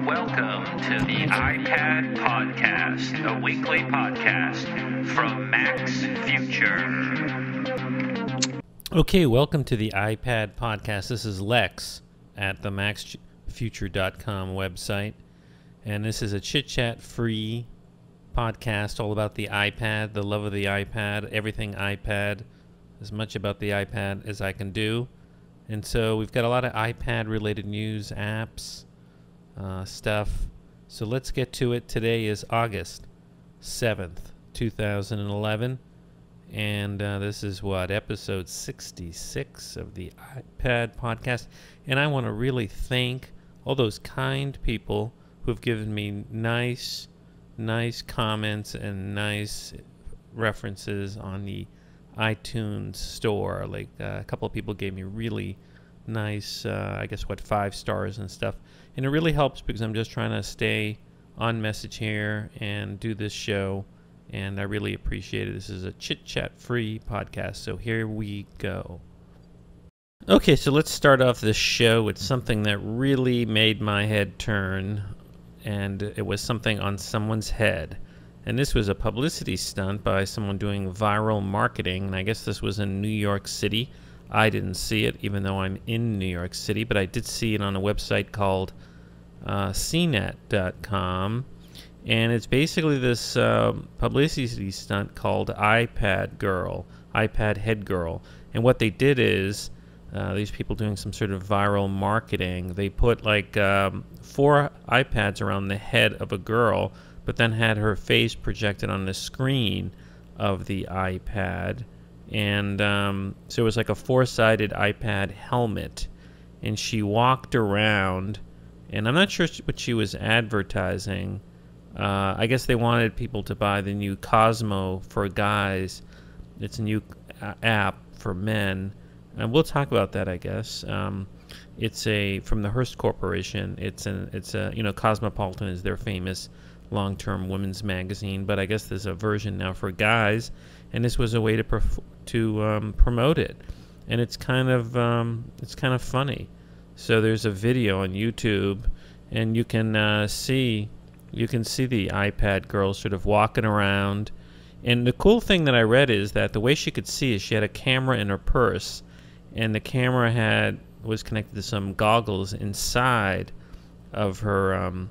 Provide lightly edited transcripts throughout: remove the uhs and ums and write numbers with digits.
Welcome to the iPad Podcast, a weekly podcast from MacsFuture. Okay, welcome to the iPad Podcast. This is Lex at the MacsFuture.com website, and this is a chit-chat free podcast all about the iPad, the love of the iPad, everything iPad, as much about the iPad as I can do. And so we've got a lot of iPad-related news, apps, stuff. So let's get to it. Today is August 7th, 2011. And this is episode 66 of the iPad podcast. And I want to really thank all those kind people who have given me nice comments and nice references on the iTunes store. Like a couple of people gave me really nice, 5 stars and stuff. And it really helps because I'm just trying to stay on message here and do this show. And I really appreciate it. This is a chit-chat free podcast. So here we go. Okay, so let's start off this show with something that really made my head turn. And it was something on someone's head. And this was a publicity stunt by someone doing viral marketing. And I guess this was in New York City. I didn't see it, even though I'm in New York City. But I did see it on a website called CNET.com. And it's basically this publicity stunt called iPad Girl, iPad Head Girl. And what they did is, these people doing some sort of viral marketing, they put like 4 iPads around the head of a girl, but then had her face projected on the screen of the iPad. And so it was like a 4-sided iPad helmet. And she walked around, and I'm not sure what she was advertising. I guess they wanted people to buy the new Cosmo for guys. It's a new app for men. And we'll talk about that, I guess. It's from the Hearst Corporation. It's Cosmopolitan is their famous long-term women's magazine, but I guess there's a version now for guys, and this was a way to promote it. And it's kind of funny. So there's a video on YouTube, and you can see the iPad girl sort of walking around. And the cool thing that I read is that the way she could see is she had a camera in her purse, and the camera was connected to some goggles inside of her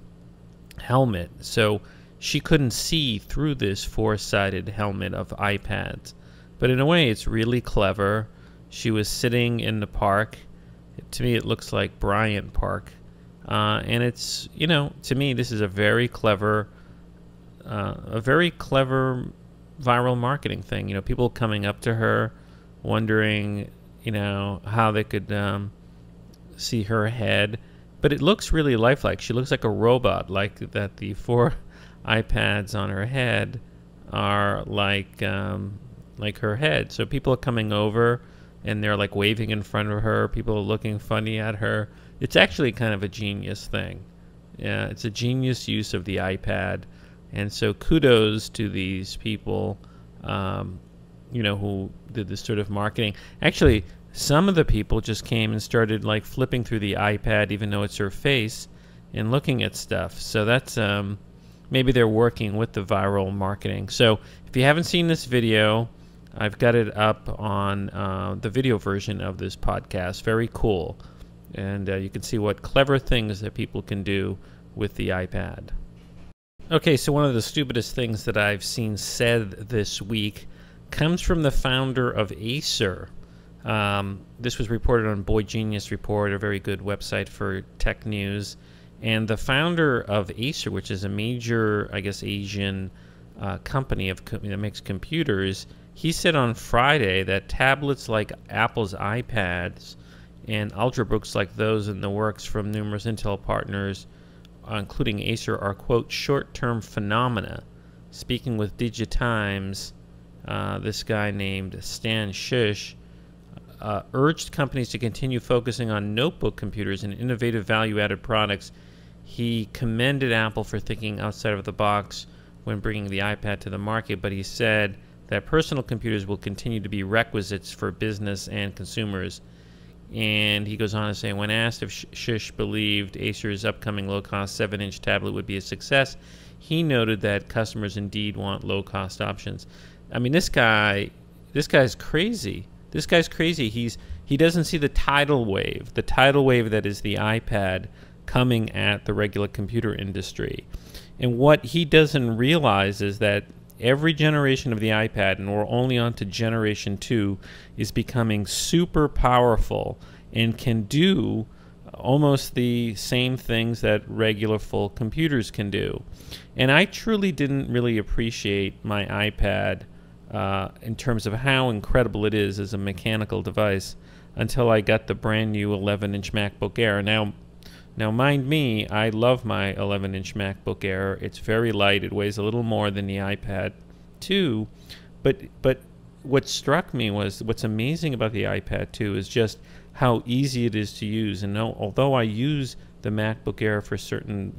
helmet. So she couldn't see through this 4-sided helmet of iPads. But in a way, it's really clever. She was sitting in the park. To me, it looks like Bryant Park. And it's, to me, this is a very clever viral marketing thing. People coming up to her, wondering, how they could see her head. But it looks really lifelike. She looks like a robot, like that the 4 iPads on her head are like her head. So people are coming over, and they're like waving in front of her. People are looking funny at her. It's actually kind of a genius thing. Yeah, it's a genius use of the iPad. And so kudos to these people, who did this sort of marketing. Actually, some of the people just came and started like flipping through the iPad, even though it's her face, and looking at stuff. So that's maybe they're working with the viral marketing. So if you haven't seen this video, I've got it up on the video version of this podcast. Very cool. And you can see what clever things that people can do with the iPad. Okay, so one of the stupidest things that I've seen said this week comes from the founder of Acer. This was reported on Boy Genius Report, a very good website for tech news. And the founder of Acer, which is a major, Asian company that makes computers, he said on Friday that tablets like Apple's iPads and Ultrabooks like those in the works from numerous Intel partners, including Acer, are, quote, short-term phenomena. Speaking with DigiTimes, this guy named Stan Shish urged companies to continue focusing on notebook computers and innovative value-added products. He commended Apple for thinking outside of the box when bringing the iPad to the market, but he said that personal computers will continue to be requisites for business and consumers. And he goes on to say, when asked if Shish believed Acer's upcoming low-cost 7-inch tablet would be a success, he noted that customers indeed want low-cost options. I mean, this guy's crazy. This guy's crazy. He doesn't see the tidal wave that is the iPad coming at the regular computer industry. And what he doesn't realize is that every generation of the iPad, and we're only on to generation 2, is becoming super powerful and can do almost the same things that regular full computers can do. And I truly didn't really appreciate my iPad in terms of how incredible it is as a mechanical device until I got the brand new 11-inch MacBook Air. Now, mind me, I love my 11-inch MacBook Air. It's very light. It weighs a little more than the iPad 2. But what struck me was what's amazing about the iPad 2 is just how easy it is to use. And although I use the MacBook Air for certain,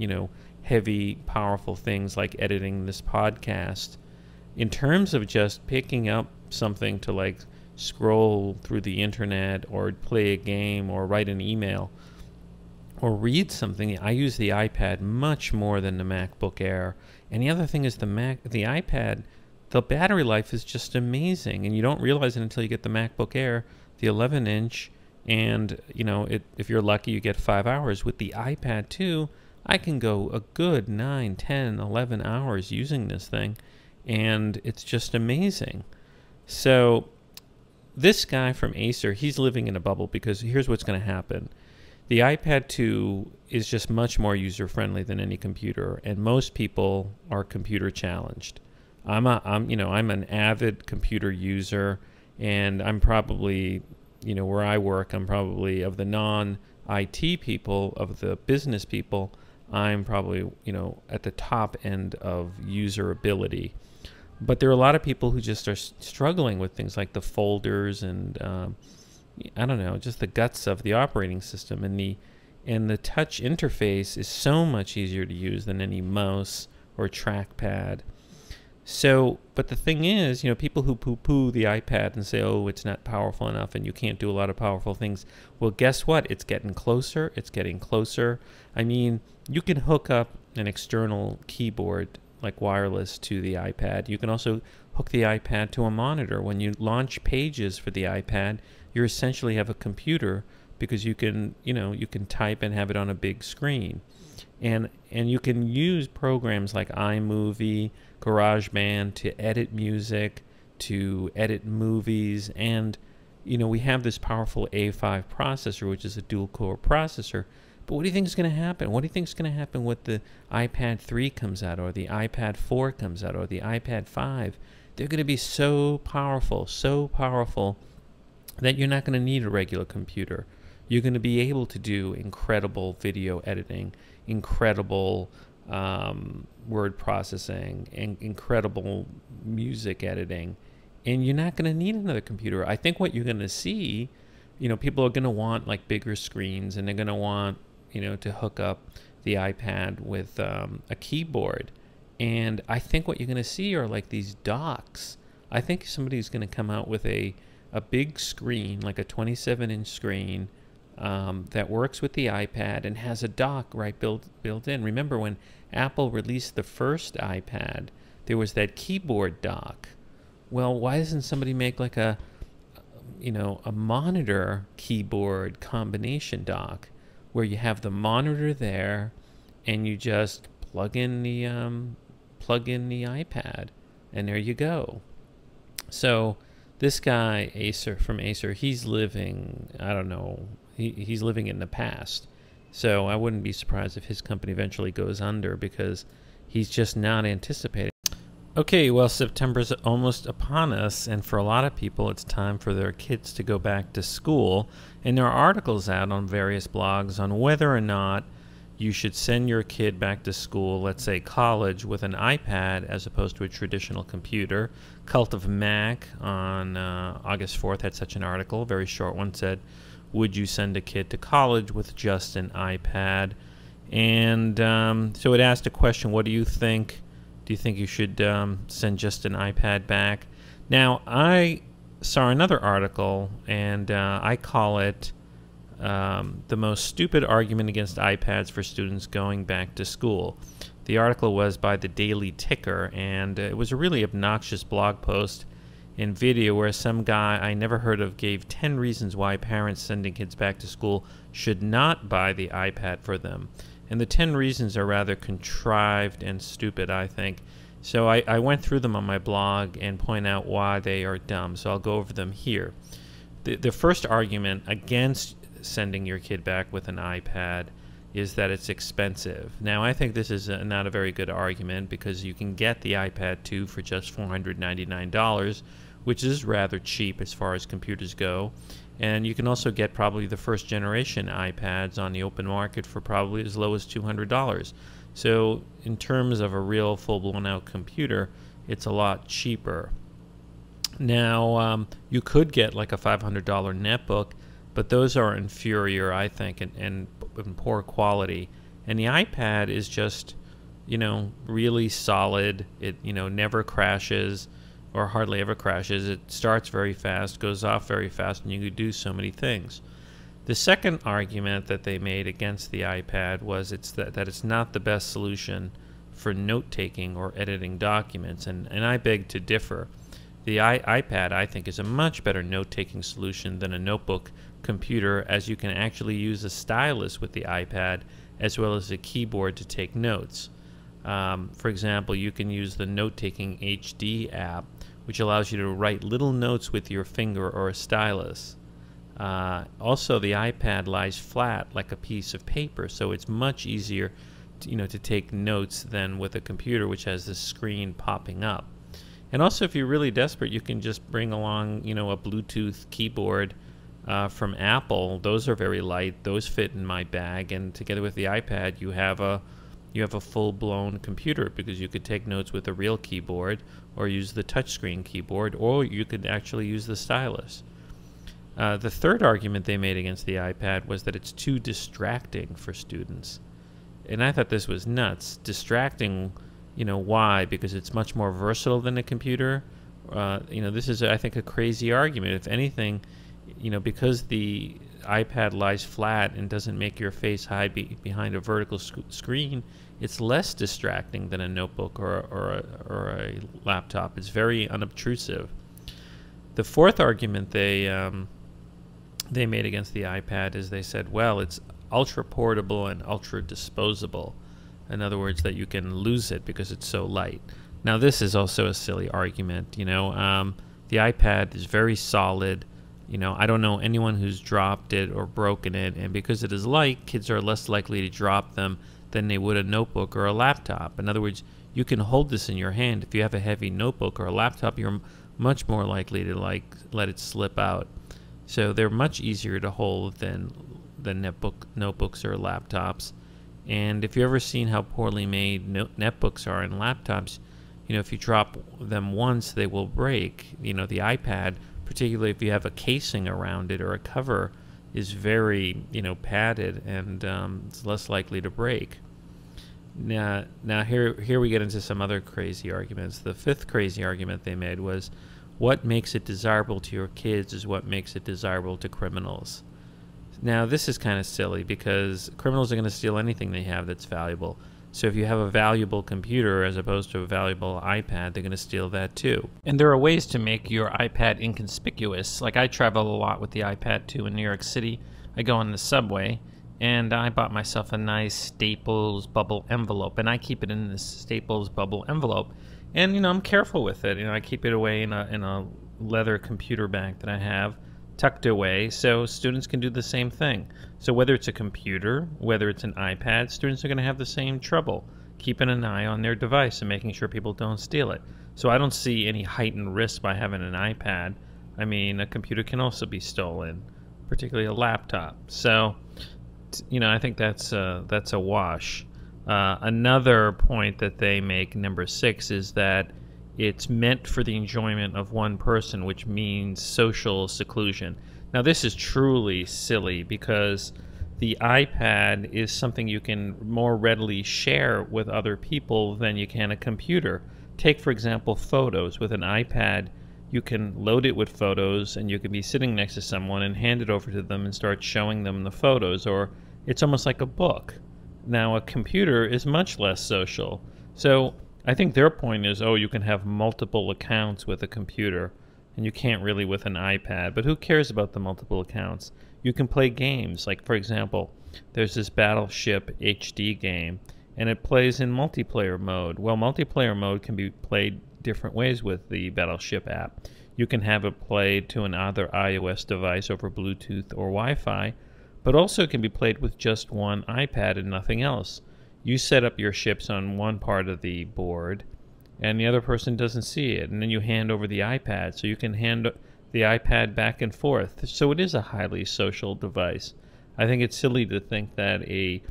heavy, powerful things like editing this podcast, in terms of just picking up something to like scroll through the internet or play a game or write an email or read something, I use the iPad much more than the MacBook Air. And the other thing is the iPad, the battery life is just amazing, and you don't realize it until you get the MacBook Air, the 11-inch, and if you're lucky, you get 5 hours. With the iPad 2, I can go a good 9, 10, 11 hours using this thing, and it's just amazing. So this guy from Acer, he's living in a bubble, because here's what's going to happen. The iPad 2 is just much more user-friendly than any computer, and most people are computer challenged. I'm an avid computer user, and I'm probably, where I work, I'm probably, of the non-IT people, of the business people, I'm probably, at the top end of usability. But there are a lot of people who just are struggling with things like the folders and I don't know, just the guts of the operating system, and the touch interface is so much easier to use than any mouse or trackpad. So, but the thing is, people who poo-poo the iPad and say, oh, it's not powerful enough and you can't do a lot of powerful things. Well, guess what? It's getting closer. It's getting closer. I mean, you can hook up an external keyboard like wireless to the iPad. You can also hook the iPad to a monitor. When you launch Pages for the iPad, you essentially have a computer, because you can type and have it on a big screen. And you can use programs like iMovie, GarageBand to edit music, to edit movies, and we have this powerful A5 processor, which is a dual-core processor. But what do you think is going to happen? What do you think is going to happen when the iPad 3 comes out, or the iPad 4 comes out, or the iPad 5? They're going to be so powerful that you're not going to need a regular computer. You're going to be able to do incredible video editing, incredible word processing, and incredible music editing, and you're not going to need another computer. I think what you're going to see, people are going to want like bigger screens, and they're going to want, to hook up the iPad with a keyboard. And I think what you're going to see are like these docks. I think somebody's going to come out with a big screen, like a 27-inch screen, that works with the iPad and has a dock built in. Remember when Apple released the first iPad, there was that keyboard dock. Well, why doesn't somebody make like a monitor keyboard combination dock, where you have the monitor there and you just plug in the iPad, and there you go. So this guy from Acer, he's living, I don't know, he's living in the past. So I wouldn't be surprised if his company eventually goes under, because he's just not anticipating. Okay, well, September's almost upon us, and for a lot of people, it's time for their kids to go back to school. And there are articles out on various blogs on whether or not you should send your kid back to school, let's say college, with an iPad as opposed to a traditional computer. Cult of Mac on August 4th had such an article, a very short one, said, would you send a kid to college with just an iPad? And so it asked a question, what do you think? Do you think you should send just an iPad back? Now, I saw another article, and I call it the most stupid argument against iPads for students going back to school. The article was by the Daily Ticker, and it was a really obnoxious blog post and video where some guy I never heard of gave 10 reasons why parents sending kids back to school should not buy the iPad for them. And the 10 reasons are rather contrived and stupid, I think. So I went through them on my blog and point out why they are dumb, so I'll go over them here. The first argument against sending your kid back with an iPad is that it's expensive. Now, I think this is not a very good argument because you can get the iPad 2 for just $499, which is rather cheap as far as computers go. And you can also get probably the first generation iPads on the open market for probably as low as $200. So in terms of a real full-blown out computer, it's a lot cheaper. Now, you could get like a $500 netbook, but those are inferior, I think, and in poor quality. And the iPad is just, really solid. It, never crashes or hardly ever crashes. It starts very fast, goes off very fast, and you can do so many things. The second argument that they made against the iPad was that it's not the best solution for note-taking or editing documents, and I beg to differ. The iPad, I think, is a much better note-taking solution than a notebook computer, as you can actually use a stylus with the iPad as well as a keyboard to take notes. For example, you can use the Note-Taking HD app, which allows you to write little notes with your finger or a stylus. Also, the iPad lies flat like a piece of paper, so it's much easier to take notes than with a computer, which has the screen popping up. And also, if you're really desperate, you can just bring along, a Bluetooth keyboard from Apple. Those are very light. Those fit in my bag, and together with the iPad, you have a full-blown computer, because you could take notes with a real keyboard, or use the touchscreen keyboard, or you could actually use the stylus. The third argument they made against the iPad was that it's too distracting for students. And I thought this was nuts. Distracting, why? Because it's much more versatile than a computer. This is, I think, a crazy argument. If anything, because the iPad lies flat and doesn't make your face hide behind a vertical screen, it's less distracting than a notebook or a laptop. It's very unobtrusive. The fourth argument they made against the iPad is they said, well, it's ultra portable and ultra disposable. In other words, that you can lose it because it's so light. Now, this is also a silly argument. The iPad is very solid. I don't know anyone who's dropped it or broken it, and because it is light, kids are less likely to drop them than they would a notebook or a laptop. In other words, you can hold this in your hand. If you have a heavy notebook or a laptop, you're much more likely to let it slip out. So they're much easier to hold than notebooks or laptops. And if you've ever seen how poorly made netbooks are and laptops, if you drop them once, they will break. The iPad, particularly if you have a casing around it or a cover, is very, padded, and it's less likely to break. Now here we get into some other crazy arguments. The fifth crazy argument they made was, what makes it desirable to your kids is what makes it desirable to criminals. Now, this is kind of silly because criminals are going to steal anything they have that's valuable. So if you have a valuable computer as opposed to a valuable iPad, they're going to steal that too. And there are ways to make your iPad inconspicuous. Like, I travel a lot with the iPad 2 in New York City. I go on the subway, and I bought myself a nice Staples bubble envelope, and I keep it in this Staples bubble envelope. And, I'm careful with it. I keep it away in a leather computer bag that I have, tucked away, so students can do the same thing. So whether it's a computer, whether it's an iPad, students are going to have the same trouble keeping an eye on their device and making sure people don't steal it. So I don't see any heightened risk by having an iPad. I mean, a computer can also be stolen, particularly a laptop. So, I think that's a wash. Another point that they make, number 6, is that it's meant for the enjoyment of one person, which means social seclusion. Now, this is truly silly because the iPad is something you can more readily share with other people than you can a computer. Take, for example, photos. With an iPad, you can load it with photos, and you can be sitting next to someone and hand it over to them and start showing them the photos, or it's almost like a book. Now, a computer is much less social. So I think their point is, oh, you can have multiple accounts with a computer, and you can't really with an iPad. But who cares about the multiple accounts? You can play games. Like, for example, there's this Battleship HD game, and it plays in multiplayer mode. Well, multiplayer mode can be played different ways with the Battleship app. You can have it played to another iOS device over Bluetooth or Wi-Fi, but also it can be played with just one iPad and nothing else. You set up your ships on one part of the board, and the other person doesn't see it, and then you hand over the iPad, so you can hand the iPad back and forth. So it is a highly social device. I think it's silly to think that a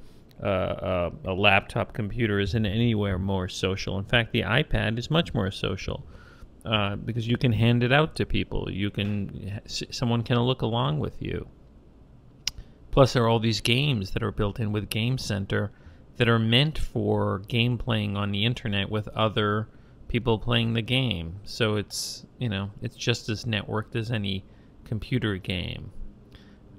laptop computer isn't anywhere more social. In fact, the iPad is much more social because you can hand it out to people. Someone can look along with you. Plus, there are all these games that are built in with Game Center that are meant for game playing on the internet with other people playing the game. So it's just as networked as any computer game.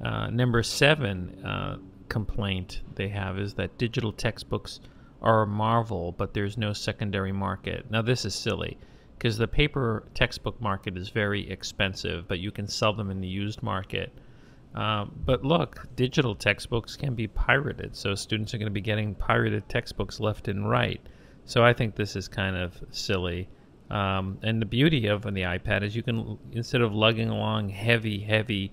Number 7 complaint they have is that digital textbooks are a marvel, but there's no secondary market. Now, this is silly because the paper textbook market is very expensive, but you can sell them in the used market. But look, digital textbooks can be pirated, so students are going to be getting pirated textbooks left and right. So I think this is kind of silly. And the beauty of the iPad is you can, instead of lugging along heavy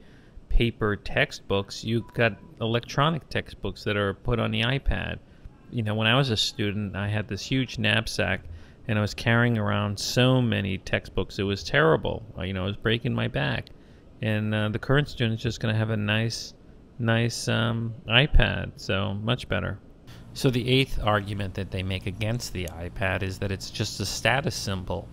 paper textbooks, you've got electronic textbooks that are put on the iPad. When I was a student, I had this huge knapsack, and I was carrying around so many textbooks. It was terrible. I was breaking my back. And the current student's just going to have a nice iPad, so much better. So the 8th argument that they make against the iPad is that it's just a status symbol,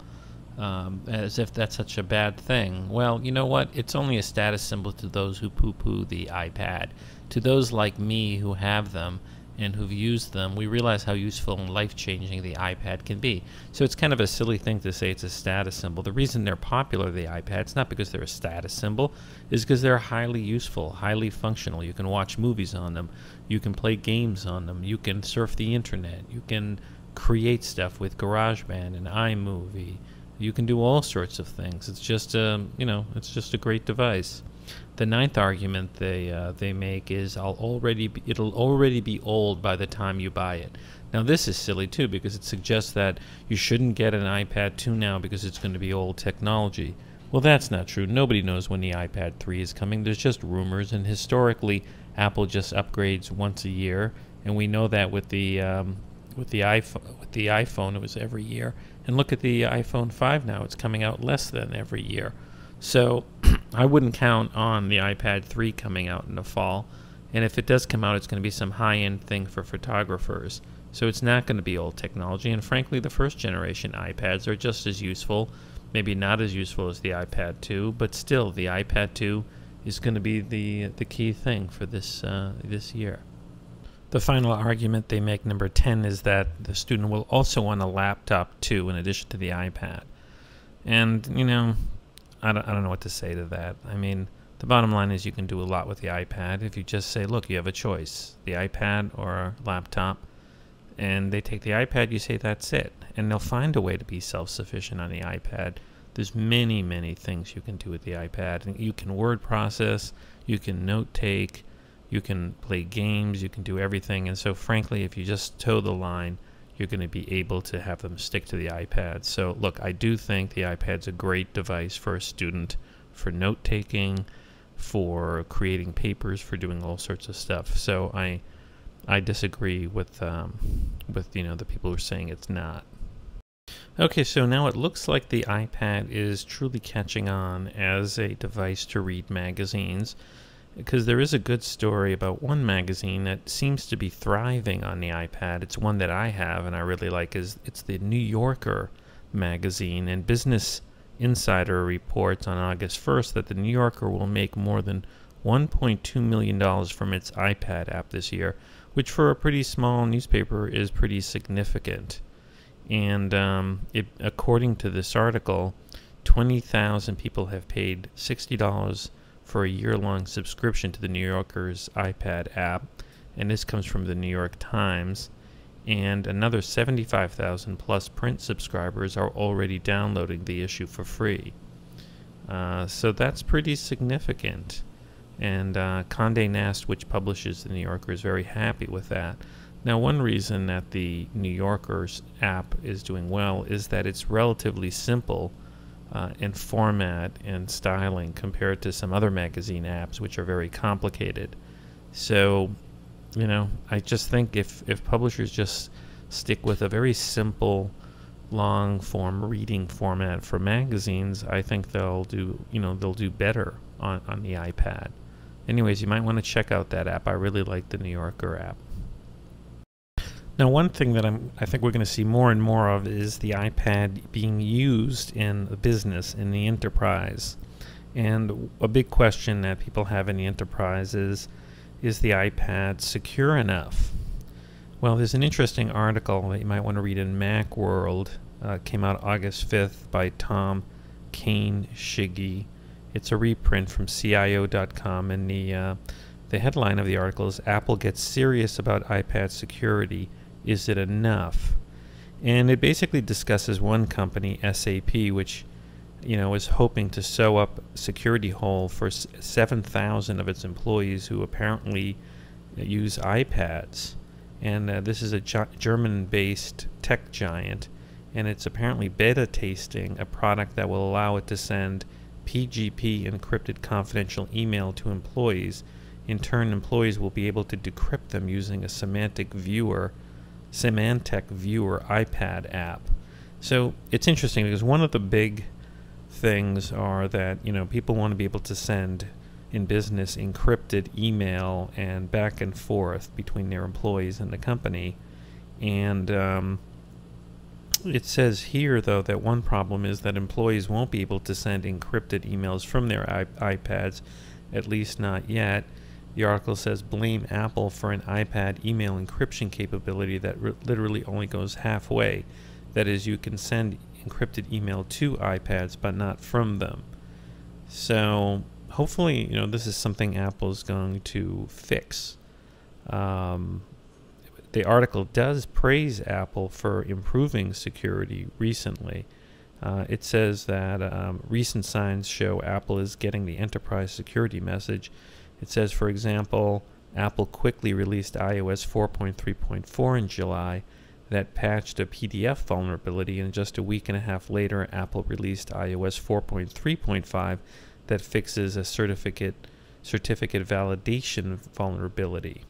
as if that's such a bad thing. Well, you know what? It's only a status symbol to those who poo-poo the iPad. To those like me who have them and who've used them, we realize how useful and life-changing the iPad can be. So it's kind of a silly thing to say it's a status symbol. The reason they're popular, the iPads, not because they're a status symbol, is because they're highly useful, highly functional. You can watch movies on them. You can play games on them. You can surf the internet. You can create stuff with GarageBand and iMovie. You can do all sorts of things. It's just it's just a great device. The 9th argument they make is it'll already be old by the time you buy it. Now this is silly too, because it suggests that you shouldn't get an iPad 2 now because it's going to be old technology. Well, that's not true. Nobody knows when the iPad 3 is coming. There's just rumors, and historically Apple just upgrades once a year, and we know that with the iPhone it was every year. And look at the iPhone 5 now. It's coming out less than every year. So I wouldn't count on the iPad 3 coming out in the fall. And if it does come out, it's going to be some high-end thing for photographers. So it's not going to be old technology. And frankly, the first generation iPads are just as useful. Maybe not as useful as the iPad 2, but still, the iPad 2 is going to be the key thing for this year. The final argument they make, number 10, is that the student will also want a laptop too, in addition to the iPad. And, I don't know what to say to that. I mean, the bottom line is you can do a lot with the iPad if you just say, look, you have a choice, the iPad or a laptop. And they take the iPad, you say that's it. And they'll find a way to be self-sufficient on the iPad. There's many things you can do with the iPad. You can word process, you can note take, you can play games, you can do everything. And so frankly, if you just toe the line, you're going to be able to have them stick to the iPad. So look, I do think the iPad's a great device for a student, for note taking, for creating papers, for doing all sorts of stuff. So I disagree with the people who are saying it's not. Okay, so now it looks like the iPad is truly catching on as a device to read magazines, because there is a good story about one magazine that seems to be thriving on the iPad. It's one that I have and I really like. It's the New Yorker magazine, and Business Insider reports on August 1st that the New Yorker will make more than $1.2 million from its iPad app this year, which for a pretty small newspaper is pretty significant. And according to this article, 20,000 people have paid $60 for a year-long subscription to the New Yorker's iPad app, and this comes from the New York Times. And another 75,000 plus print subscribers are already downloading the issue for free. So that's pretty significant. And Condé Nast, which publishes the New Yorker, is very happy with that. Now, one reason that the New Yorker's app is doing well is that it's relatively simple in format and styling compared to some other magazine apps, which are very complicated. So, I just think if publishers just stick with a very simple, long-form reading format for magazines, I think they'll do better on the iPad. Anyways, you might want to check out that app. I really like the New Yorker app. Now, one thing that I think we're going to see more and more of is the iPad being used in the business, in the enterprise. And a big question that people have in the enterprise is the iPad secure enough? Well, there's an interesting article that you might want to read in MacWorld. Came out August 5th by Tom Kane-Shiggy. It's a reprint from CIO.com, and the headline of the article is Apple Gets Serious About iPad Security. Is it enough? And it basically discusses one company, SAP, which is hoping to sew up a security hole for 7,000 of its employees who apparently use iPads. And this is a German-based tech giant, and it's apparently beta testing a product that will allow it to send PGP encrypted confidential email to employees. In turn, employees will be able to decrypt them using a Symantec Viewer iPad app. So it's interesting because one of the big things are that people want to be able to send in business encrypted email and back and forth between their employees and the company. And it says here, though, that one problem is that employees won't be able to send encrypted emails from their iPads, at least not yet. The article says blame Apple for an iPad email encryption capability that literally only goes halfway. That is, you can send encrypted email to iPads but not from them. So hopefully, this is something Apple is going to fix. The article does praise Apple for improving security recently. It says that recent signs show Apple is getting the enterprise security message. It says, for example, Apple quickly released iOS 4.3.4 in July that patched a PDF vulnerability, and just a week and a half later, Apple released iOS 4.3.5 that fixes a certificate validation vulnerability.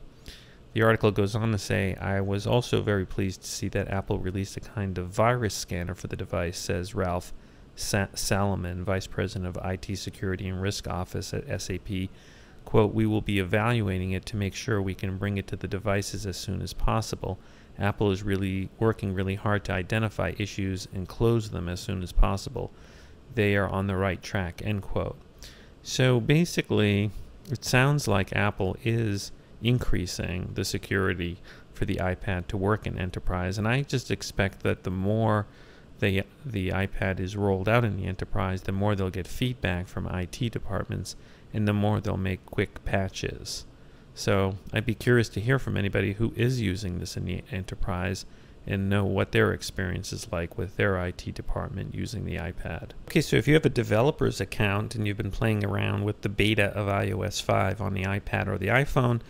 The article goes on to say, I was also very pleased to see that Apple released a kind of virus scanner for the device, says Ralph Salomon, Vice President of IT Security and Risk Office at SAP. Quote, we will be evaluating it to make sure we can bring it to the devices as soon as possible. Apple is really working really hard to identify issues and close them as soon as possible. They are on the right track, end quote. So basically, it sounds like Apple is increasing the security for the iPad to work in enterprise, and I just expect that the more the iPad is rolled out in the enterprise, the more they'll get feedback from IT departments, and the more they'll make quick patches. So I'd be curious to hear from anybody who is using this in the enterprise and know what their experience is like with their IT department using the iPad. Okay, so if you have a developer's account and you've been playing around with the beta of iOS 5 on the iPad or the iPhone,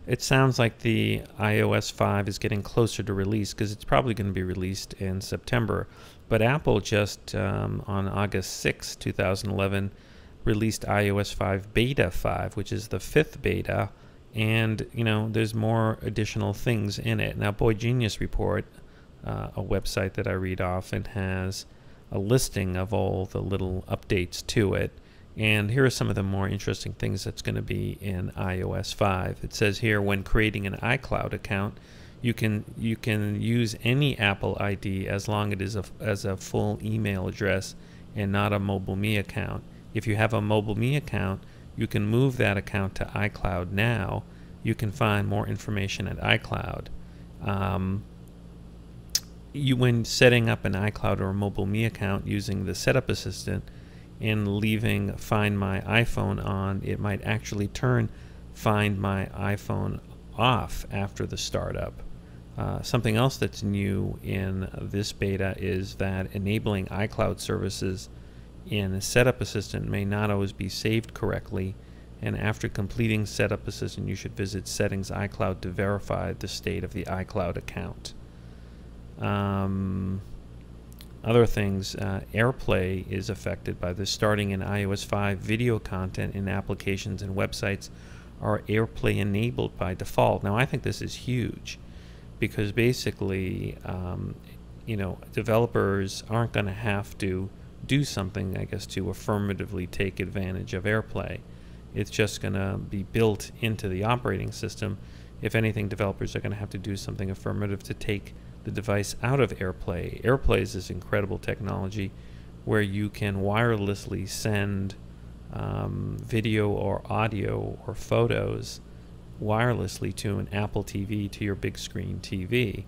it sounds like the iOS 5 is getting closer to release because it's probably going to be released in September. But Apple just on August 6, 2011, released iOS 5 Beta 5, which is the 5th beta, and there's more additional things in it. Now, Boy Genius Report, a website that I read often, has a listing of all the little updates to it. And here are some of the more interesting things that's going to be in iOS 5. It says here, when creating an iCloud account, you can use any Apple ID as long as it is as a full email address and not a MobileMe account. If you have a MobileMe account, you can move that account to iCloud now. You can find more information at iCloud. When setting up an iCloud or a MobileMe account using the Setup Assistant, and leaving Find My iPhone on, it might actually turn Find My iPhone off after the startup. Something else that's new in this beta is that enabling iCloud services in Setup Assistant may not always be saved correctly, and after completing Setup Assistant, you should visit Settings iCloud to verify the state of the iCloud account. Other things, AirPlay is affected by this. Starting in iOS 5, video content in applications and websites are AirPlay enabled by default. Now, I think this is huge because basically, developers aren't going to have to do something, I guess, to affirmatively take advantage of AirPlay. It's just going to be built into the operating system. If anything, developers are going to have to do something affirmative to take the device out of AirPlay. AirPlay is this incredible technology where you can wirelessly send video or audio or photos wirelessly to an Apple TV, to your big screen TV.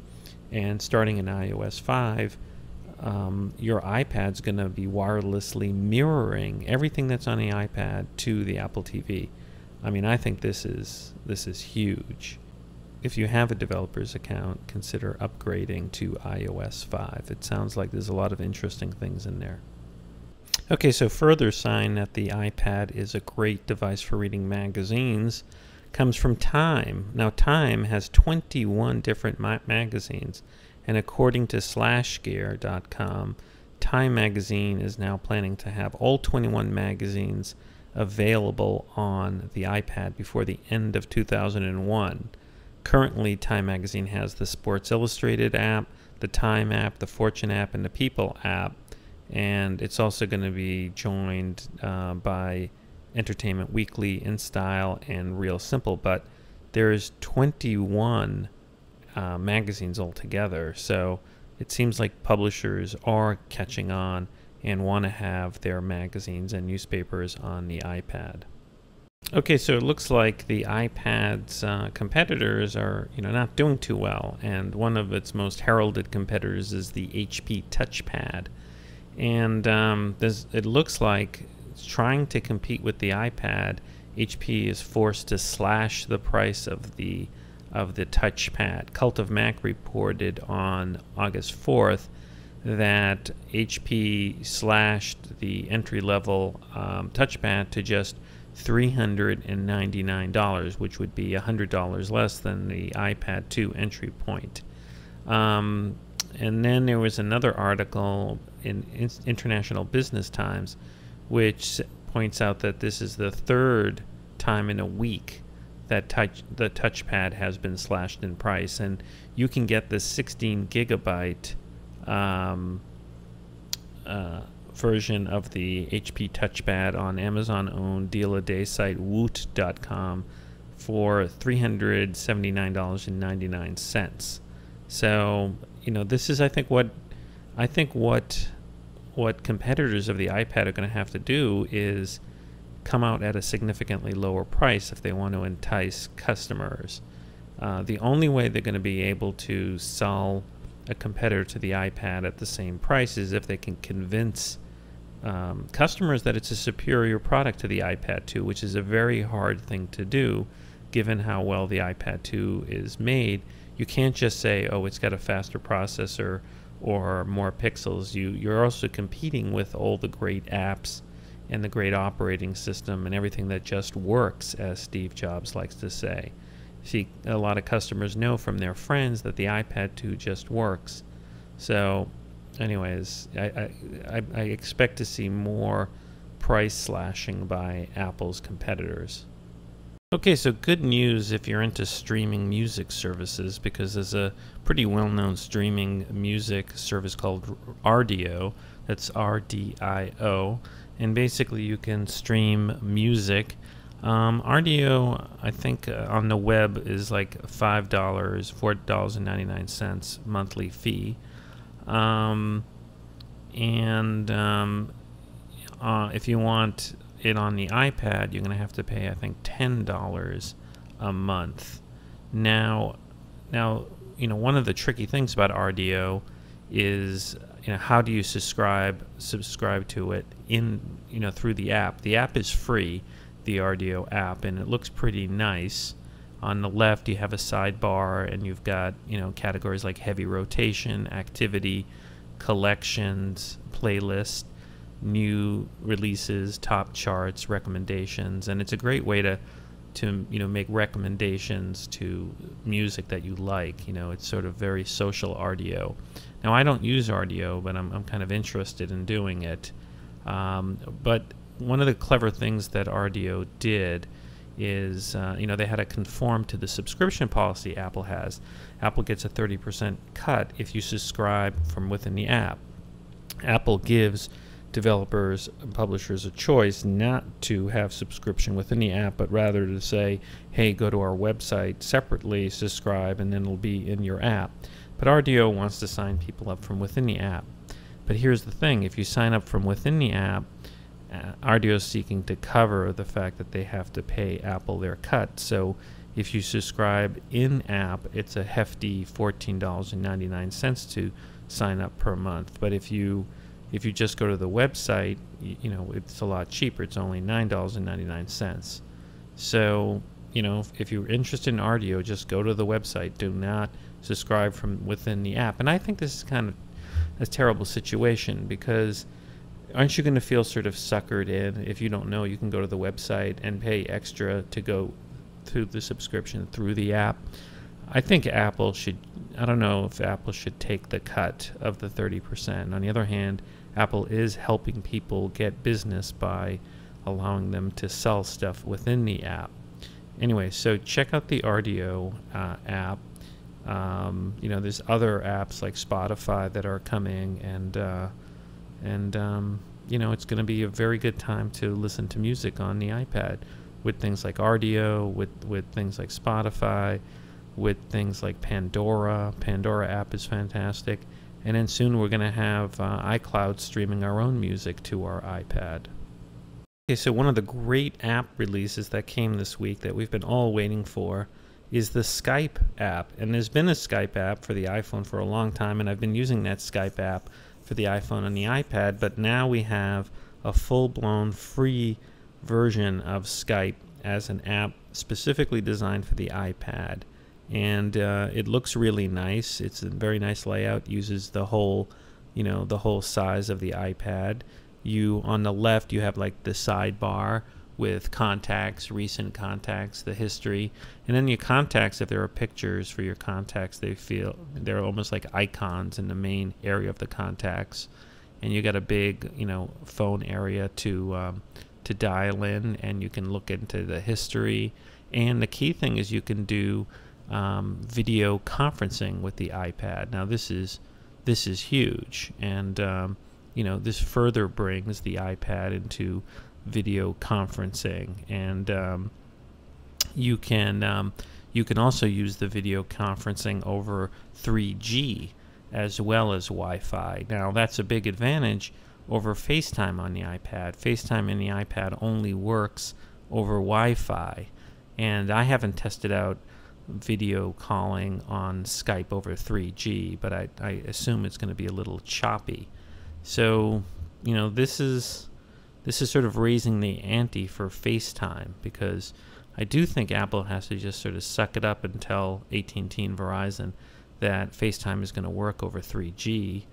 And starting in iOS 5, your iPad's going to be wirelessly mirroring everything that's on the iPad to the Apple TV. I mean, I think this is huge. If you have a developer's account, consider upgrading to iOS 5. It sounds like there's a lot of interesting things in there. Okay, so further sign that the iPad is a great device for reading magazines comes from Time. Now, Time has 21 different magazines, and according to SlashGear.com, Time magazine is now planning to have all 21 magazines available on the iPad before the end of 2001. Currently, Time magazine has the Sports Illustrated app, the Time app, the Fortune app, and the People app, and it's also going to be joined by Entertainment Weekly, InStyle, and Real Simple. But there's 21 magazines altogether, so it seems like publishers are catching on and want to have their magazines and newspapers on the iPad. Okay, so it looks like the iPad's competitors are, not doing too well, and one of its most heralded competitors is the HP Touchpad, and it looks like trying to compete with the iPad, HP is forced to slash the price of the Touchpad. Cult of Mac reported on August 4th that HP slashed the entry-level Touchpad to just $399, which would be $100 less than the iPad 2 entry point. And then there was another article in International Business Times which points out that this is the third time in a week that the Touchpad has been slashed in price, and you can get the 16 gigabyte version of the HP Touchpad on Amazon-owned deal-a-day site Woot.com for $379.99. So, this is, I think what competitors of the iPad are going to have to do is come out at a significantly lower price if they want to entice customers. The only way they're going to be able to sell a competitor to the iPad at the same price is if they can convince customers that it's a superior product to the iPad 2, which is a very hard thing to do given how well the iPad 2 is made. You can't just say, oh, it's got a faster processor or more pixels. You're also competing with all the great apps and the great operating system and everything that just works, as Steve Jobs likes to say. See, a lot of customers know from their friends that the iPad 2 just works. So anyways, I expect to see more price slashing by Apple's competitors. Okay, so good news if you're into streaming music services, because there's a pretty well-known streaming music service called Rdio. That's RDIO, and basically you can stream music. Rdio, I think on the web is like $5, $4.99 monthly fee. If you want it on the iPad, you're going to have to pay, I think, $10 a month. Now, one of the tricky things about Rdio is, how do you subscribe to it in, through the app. The app is free, the Rdio app, and it looks pretty nice. On the left you have a sidebar, and you've got, categories like heavy rotation, activity, collections, playlist, new releases, top charts, recommendations, and it's a great way to make recommendations to music that you like. It's sort of very social Rdio. Now, I don't use Rdio, but I'm kind of interested in doing it. But one of the clever things that Rdio did is, they had to conform to the subscription policy Apple has. Apple gets a 30% cut if you subscribe from within the app. Apple gives developers and publishers a choice not to have subscription within the app, but rather to say, hey, go to our website separately, subscribe, and then it'll be in your app. But Rdio wants to sign people up from within the app. But here's the thing, if you sign up from within the app, Rdio is seeking to cover the fact that they have to pay Apple their cut. So if you subscribe in-app, it's a hefty $14.99 to sign up per month. But if you just go to the website, it's a lot cheaper. It's only $9.99. So, if you're interested in Rdio, just go to the website. Do not subscribe from within the app. And I think this is kind of a terrible situation, because aren't you going to feel sort of suckered in? If you don't know, you can go to the website and pay extra to go through the subscription through the app. I think I don't know if Apple should take the cut of the 30%. On the other hand, Apple is helping people get business by allowing them to sell stuff within the app. Anyway, so check out the Rdio app. There's other apps like Spotify that are coming, and it's going to be a very good time to listen to music on the iPad with things like Rdio, with things like Spotify, with things like Pandora. Pandora app is fantastic. And then soon we're going to have iCloud streaming our own music to our iPad. Okay, so one of the great app releases that came this week that we've been all waiting for is the Skype app. And there's been a Skype app for the iPhone for a long time, and I've been using that Skype app for the iPhone and the iPad, but now we have a full-blown free version of Skype as an app specifically designed for the iPad. And it looks really nice. It's a very nice layout. Uses the whole size of the iPad. On the left, you have like the sidebar with contacts, recent contacts, the history, and then your contacts. If there are pictures for your contacts, they're almost like icons in the main area of the contacts. And you got a big, phone area to dial in, and you can look into the history. And the key thing is you can do video conferencing with the iPad. Now this is huge, and this further brings the iPad into video conferencing, and you can also use the video conferencing over 3G as well as Wi-Fi. Now that's a big advantage over FaceTime on the iPad. FaceTime in the iPad only works over Wi-Fi, and I haven't tested out video calling on Skype over 3G, but I assume it's going to be a little choppy. So, this is sort of raising the ante for FaceTime, because I do think Apple has to just sort of suck it up and tell AT&T and Verizon that FaceTime is going to work over 3G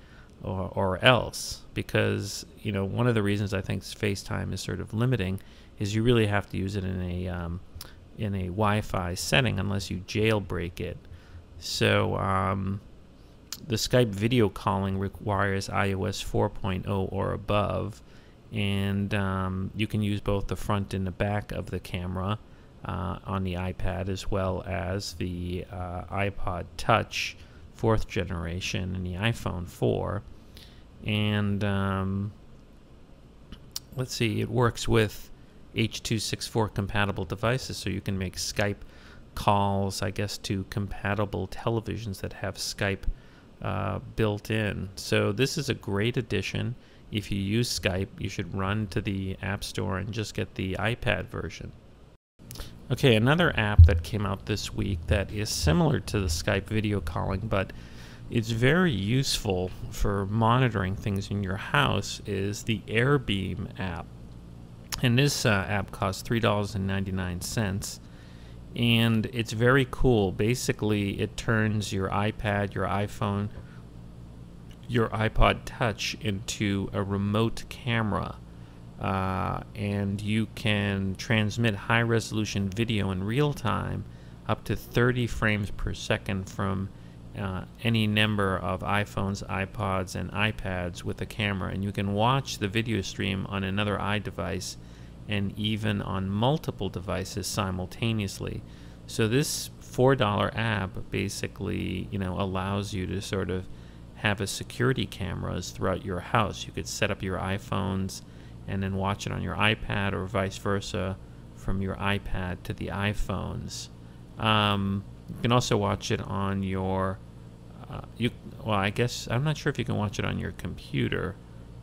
or else, because, one of the reasons I think FaceTime is sort of limiting is you really have to use it in a Wi-Fi setting unless you jailbreak it. So the Skype video calling requires iOS 4.0 or above, and you can use both the front and the back of the camera on the iPad, as well as the iPod Touch 4th generation and the iPhone 4. And let's see, it works with H.264 compatible devices, so you can make Skype calls, I guess, to compatible televisions that have Skype built in. So this is a great addition. If you use Skype, you should run to the App Store and just get the iPad version. Okay, another app that came out this week that is similar to the Skype video calling, but it's very useful for monitoring things in your house is the AirBeam app. And this app costs $3.99, and it's very cool. Basically, it turns your iPad, your iPhone, your iPod Touch into a remote camera, and you can transmit high-resolution video in real time up to 30 frames per second from any number of iPhones, iPods, and iPads with a camera, and you can watch the video stream on another iDevice and even on multiple devices simultaneously. So this $4 app basically, allows you to sort of have a security cameras throughout your house. You could set up your iPhones and then watch it on your iPad, or vice versa from your iPad to the iPhones. You can also watch it on your I guess I'm not sure if you can watch it on your computer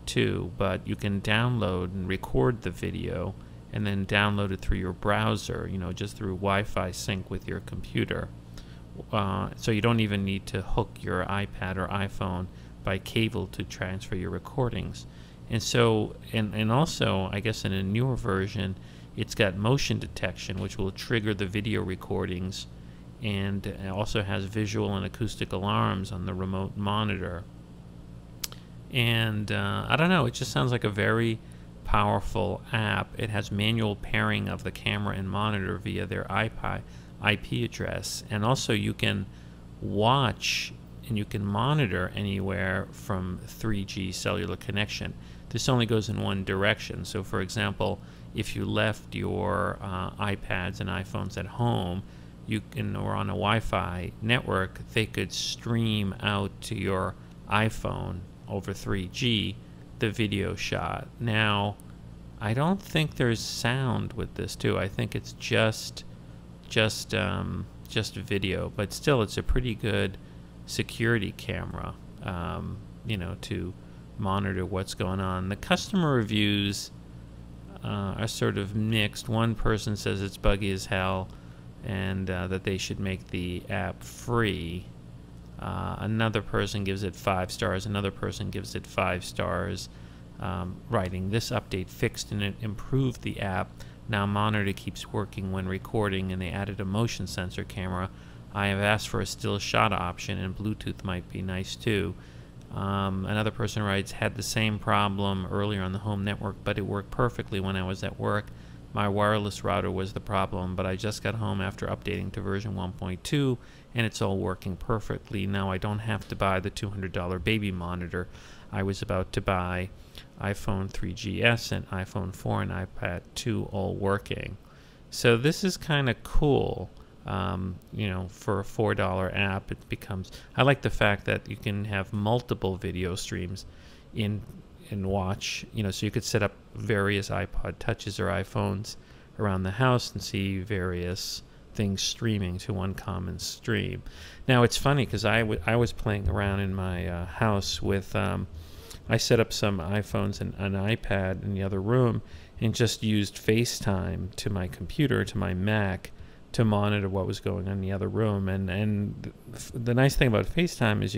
too, but you can download and record the video and then download it through your browser, just through Wi-Fi sync with your computer. So you don't even need to hook your iPad or iPhone by cable to transfer your recordings. And so, and also, I guess in a newer version, it's got motion detection, which will trigger the video recordings, and it also has visual and acoustic alarms on the remote monitor. And I don't know, it just sounds like a very powerful app. It has manual pairing of the camera and monitor via their IP address, and also you can watch and you can monitor anywhere from 3G cellular connection. This only goes in one direction. So for example, if you left your iPads and iPhones at home, or on a Wi-Fi network, they could stream out to your iPhone over 3G the video shot. Now, I don't think there's sound with this too. I think it's just video, but still, it's a pretty good security camera, to monitor what's going on. The customer reviews are sort of mixed. One person says it's buggy as hell, and that they should make the app free. Another person gives it 5 stars. Another person gives it 5 stars, writing, "This update fixed and improved the app. Now monitor keeps working when recording, and they added a motion sensor camera. I have asked for a still shot option, and Bluetooth might be nice too." Another person writes, "Had the same problem earlier on the home network, but it worked perfectly when I was at work. My wireless router was the problem, but I just got home after updating to version 1.2, and it's all working perfectly. Now I don't have to buy the $200 baby monitor. I was about to buy iPhone 3GS and iPhone 4 and iPad 2 all working." So this is kind of cool. For a $4 app, it becomes. I like the fact that you can have multiple video streams in watch. So you could set up various iPod Touches or iPhones around the house and see various things streaming to one common stream. Now it's funny because I was playing around in my house with. I set up some iPhones and an iPad in the other room and just used FaceTime to my computer, to my Mac, to monitor what was going on in the other room. And the nice thing about FaceTime is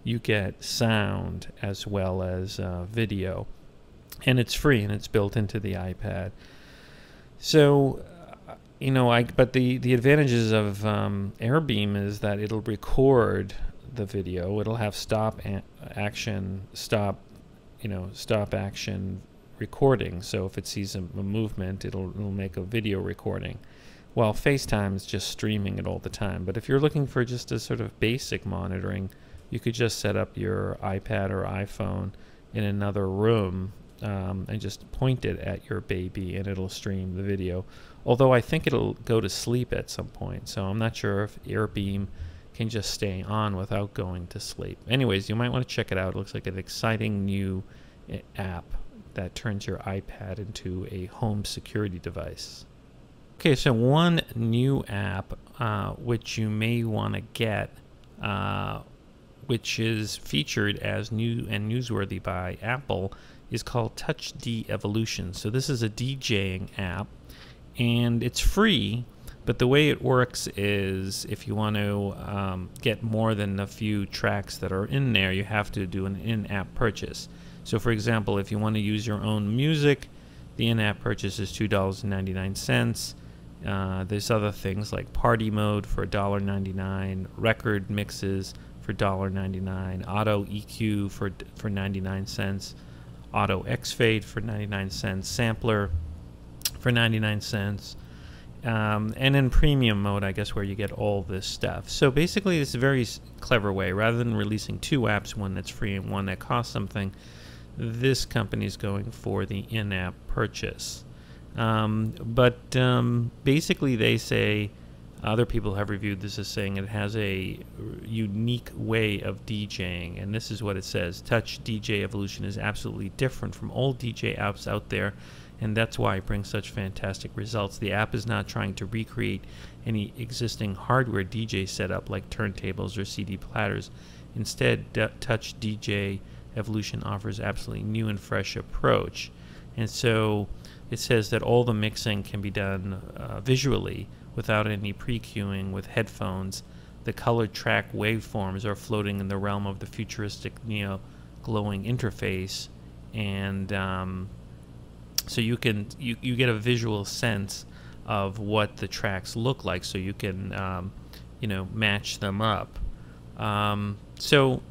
you get sound as well as video, and it's free and it's built into the iPad. So but the advantages of AirBeam is that it'll record the video. It'll have stop action recording. So if it sees a movement, it'll make a video recording. While FaceTime is just streaming it all the time. But if you're looking for just a sort of basic monitoring, you could just set up your iPad or iPhone in another room and just point it at your baby, and it'll stream the video. Although I think it'll go to sleep at some point, so I'm not sure if AirBeam can just stay on without going to sleep. Anyways, you might want to check it out. It looks like an exciting new app that turns your iPad into a home security device. Okay, so one new app which you may want to get, which is featured as new and newsworthy by Apple, is called TouchD Evolution. So this is a DJing app, and it's free, But the way it works is if you want to get more than a few tracks that are in there, you have to do an in-app purchase. So for example, if you want to use your own music, the in-app purchase is $2.99. There's other things like party mode for $1.99, record mixes for $1.99, auto EQ for 99 cents, auto X-Fade for 99 cents, sampler for 99 cents. And in premium mode, I guess, where you get all this stuff. So basically, it's a very clever way. Rather than releasing two apps, one that's free and one that costs something, this company is going for the in-app purchase. But basically, they say, other people have reviewed this as saying it has a unique way of DJing. And this is what it says. Touch DJ Evolution is absolutely different from all DJ apps out there, and that's why it brings such fantastic results. The app is not trying to recreate any existing hardware DJ setup like turntables or CD platters. Instead, Touch DJ Evolution offers absolutely new and fresh approach. And so it says that all the mixing can be done visually without any pre-queuing with headphones. The colored track waveforms are floating in the realm of the futuristic neo-glowing interface, and so you get a visual sense of what the tracks look like, so you can match them up. So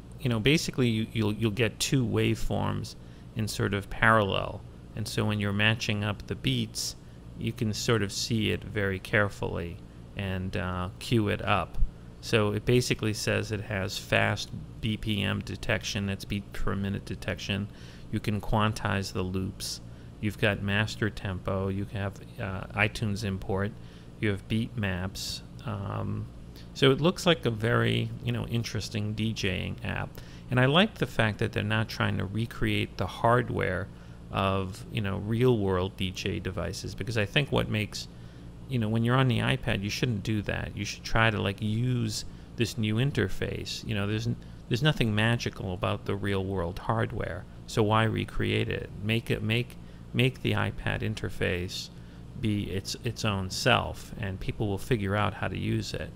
basically you'll get two waveforms in sort of parallel, and so when you're matching up the beats, you can sort of see it very carefully and cue it up. So it basically says it has fast BPM detection, that's beat per minute detection. You can quantize the loops. You've got master tempo. You have iTunes import. You have beat maps. So it looks like a very interesting DJing app. And I like the fact that they're not trying to recreate the hardware of real world DJ devices, because I think what makes when you're on the iPad, you shouldn't do that. You should try to use this new interface. There's nothing magical about the real world hardware. So why recreate it? Make the iPad interface be its own self, and people will figure out how to use it.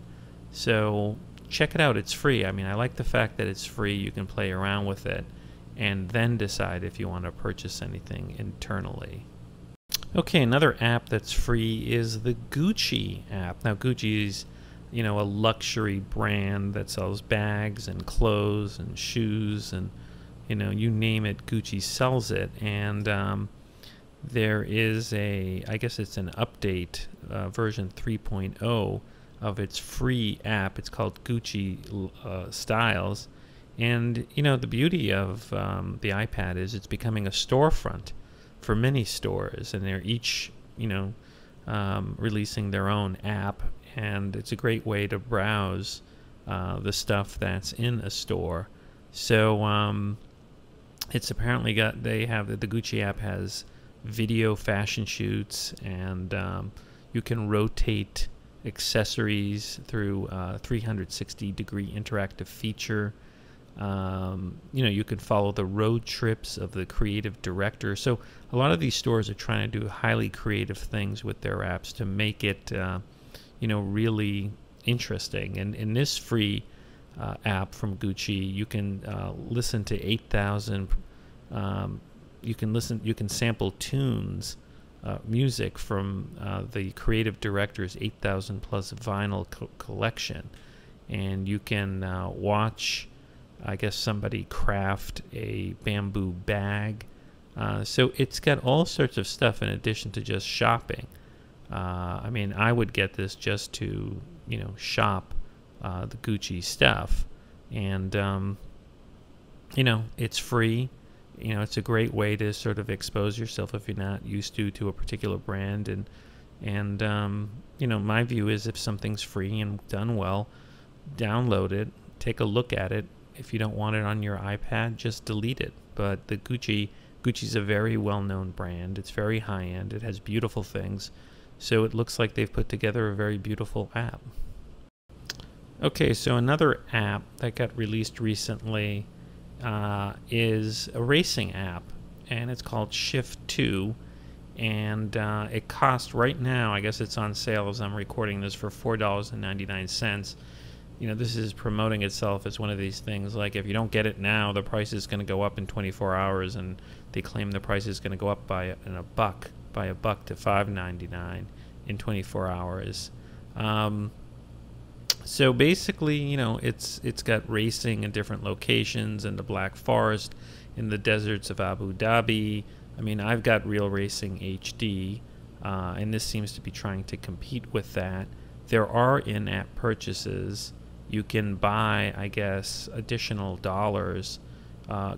So check it out. It's free. I mean, I like the fact that it's free. You can play around with it and then decide if you want to purchase anything internally. Okay, another app that's free is the Gucci app. Now, Gucci's a luxury brand that sells bags and clothes and shoes, and you name it, Gucci sells it. And there is I guess it's an update, version 3.0 of its free app. It's called Gucci Styles. And the beauty of the iPad is it's becoming a storefront for many stores, and they're each releasing their own app, and it's a great way to browse the stuff that's in a store. So it's apparently the Gucci app has video fashion shoots, and you can rotate accessories through 360-degree interactive feature. You can follow the road trips of the creative director. So a lot of these stores are trying to do highly creative things with their apps to make it really interesting. And in this free app from Gucci, you can listen to 8,000 you can sample tunes, music from the creative director's 8,000 plus vinyl collection, and you can watch, I guess, somebody craft a bamboo bag. So it's got all sorts of stuff in addition to just shopping. I mean, I would get this just to shop the Gucci stuff, and it's free. It's a great way to sort of expose yourself if you're not used to a particular brand. And my view is, if something's free and done well, download it, take a look at it. If you don't want it on your iPad, just delete it. But the Gucci's a very well-known brand. It's very high-end. It has beautiful things. So it looks like they've put together a very beautiful app. Okay, so another app that got released recently is a racing app, and it's called Shift 2, and it costs right now, I guess it's on sale as I'm recording this, for $4.99. You know, this is promoting itself as one of these things like, if you don't get it now, the price is going to go up in 24 hours, and they claim the price is going to go up by a buck to $5.99 in 24 hours. So basically, you know, it's got racing in different locations in the Black Forest, in the deserts of Abu Dhabi. I mean, I've got Real Racing HD, and this seems to be trying to compete with that. There are in-app purchases. You can buy, I guess, additional dollars,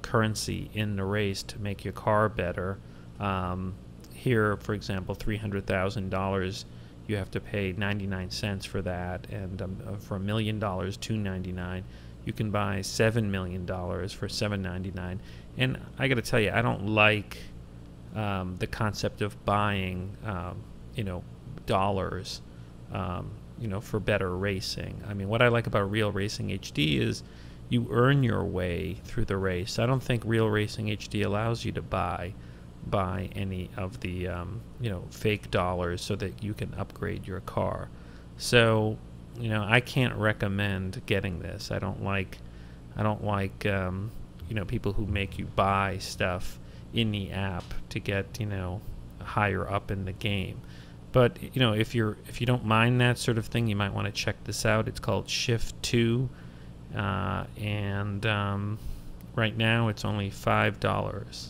currency in the race to make your car better. Here, for example, $300,000, you have to pay 99 cents for that, and for $1 million, $2.99. You can buy $7 million for $7.99. And I got to tell you, I don't like the concept of buying, you know, dollars, you know, for better racing. I mean, what I like about Real Racing HD is you earn your way through the race. I don't think Real Racing HD allows you to buy any of the you know, fake dollars so that you can upgrade your car. So, you know, I can't recommend getting this. I don't like you know, people who make you buy stuff in the app to get, you know, higher up in the game. But, you know, if you don't mind that sort of thing, you might want to check this out. It's called Shift 2, and right now it's only $5.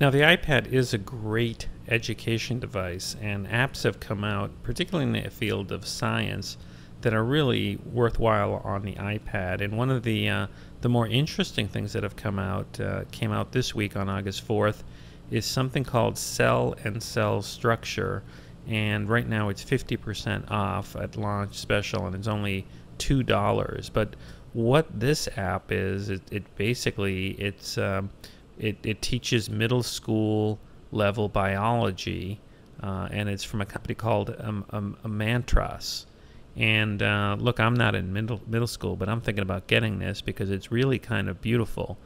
Now, the iPad is a great education device, and apps have come out, particularly in the field of science, that are really worthwhile on the iPad. And one of the more interesting things that have come out, came out this week on August 4th, is something called Cell and Cell Structure. And right now it's 50% off at launch special, and it's only $2. But what this app is, it basically, it teaches middle school level biology, and it's from a company called Mantras. And look, I'm not in middle school, but I'm thinking about getting this because it's really kind of beautiful.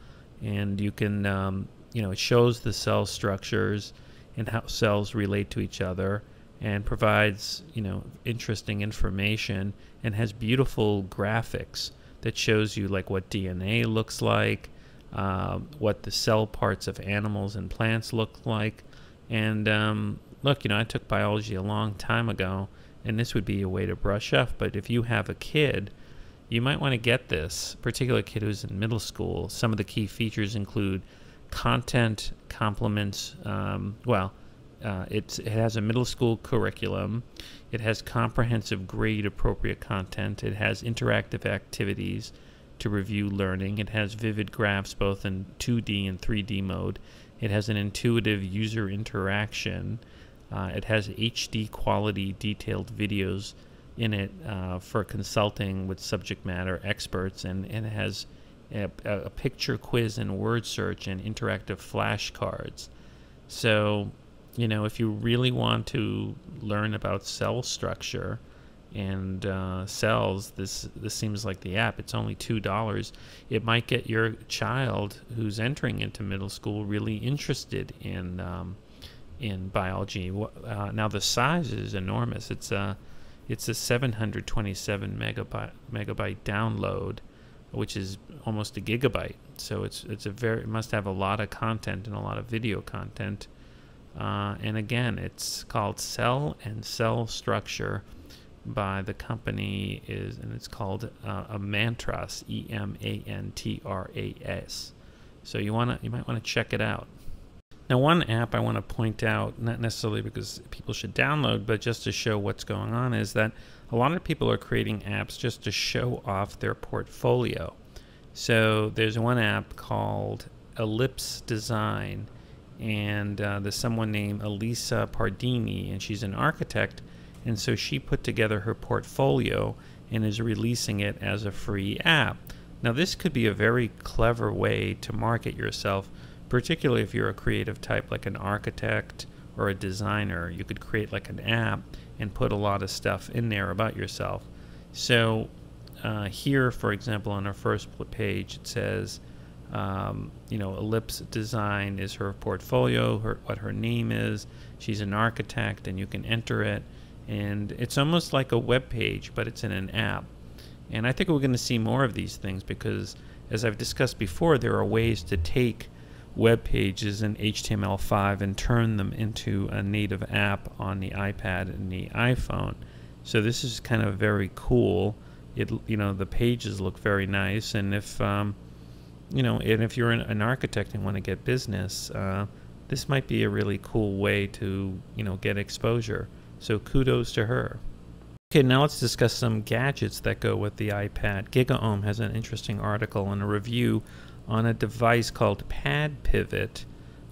And you can, you know, it shows the cell structures and how cells relate to each other, and provides, you know, interesting information, and has beautiful graphics that shows you like what DNA looks like, what the cell parts of animals and plants look like. And look, you know, I took biology a long time ago, and this would be a way to brush up. But if you have a kid, you might want to get this, particular kid who's in middle school. Some of the key features include content complements. It has a middle school curriculum. It has comprehensive grade-appropriate content. It has interactive activities to review learning. It has vivid graphs both in 2D and 3D mode. It has an intuitive user interaction. It has HD quality detailed videos in it for consulting with subject matter experts, and it has a picture quiz and word search and interactive flashcards. So, you know, if you really want to learn about cell structure and cells, this seems like the app. It's only $2. It might get your child who's entering into middle school really interested in biology. Now the size is enormous. It's a 727 megabyte download, which is almost a gigabyte. So it must have a lot of content and a lot of video content. And again, it's called Cell and Cell Structure by the company and it's called Mantras, Emantras. So you might want to check it out. Now, one app I want to point out, not necessarily because people should download, but just to show what's going on, is that a lot of people are creating apps just to show off their portfolio. So there's one app called Ellipse Design, and there's someone named Elisa Pardini, and she's an architect, and so she put together her portfolio and is releasing it as a free app. Now, this could be a very clever way to market yourself, particularly if you're a creative type like an architect or a designer. You could create like an app and put a lot of stuff in there about yourself. So here, for example, on our first page, it says Ellipse Design is her portfolio, what her name is. She's an architect, and you can enter it. And it's almost like a web page, but it's in an app. And I think we're going to see more of these things because, as I've discussed before, there are ways to take web pages in HTML5 and turn them into a native app on the iPad and the iPhone. So this is kind of very cool. The pages look very nice, and if if you're an architect and want to get business, this might be a really cool way to get exposure. So kudos to her. Okay, now let's discuss some gadgets that go with the iPad. GigaOM has an interesting article and a review on a device called Pad Pivot,